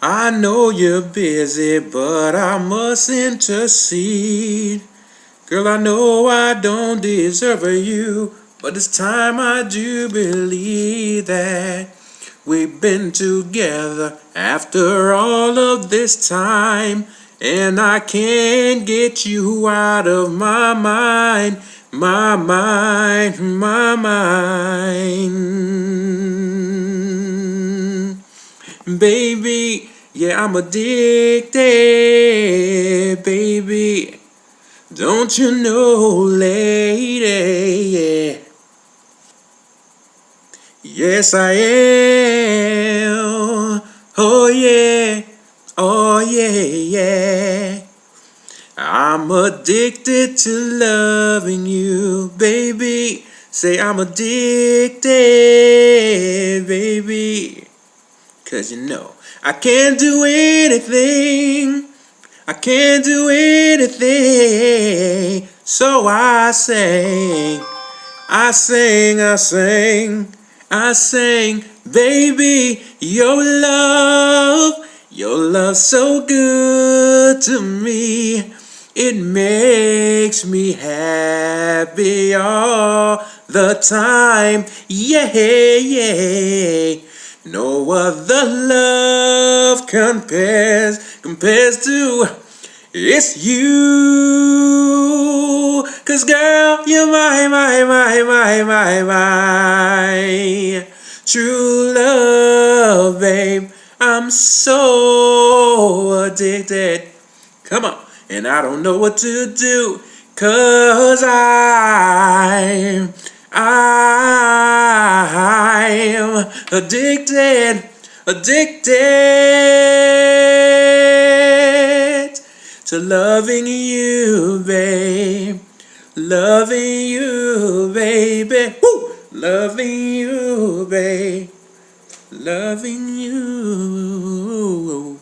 I know you're busy, but I must intercede. Girl, I know I don't deserve you, but it's time I do believe that we've been together after all of this time, and I can't get you out of my mind, my mind, my mind. Baby, yeah, I'm addicted, baby. Don't you know, lady, yeah. Yes, I am. Oh, yeah. Oh, yeah, yeah. I'm addicted to loving you, baby. Say I'm addicted, baby. 'Cause you know, I can't do anything. I can't do anything. So I sing. I sing, I sing, I sing, baby, your love so good to me. It makes me happy all the time. Yeah, yeah. No other love compares to it's you. 'Cause girl, you're my true love, babe. I'm so addicted. Come on. And I don't know what to do. 'Cause I'm addicted, addicted to loving you, babe. Loving you, baby. Woo! Loving you, babe. Loving you.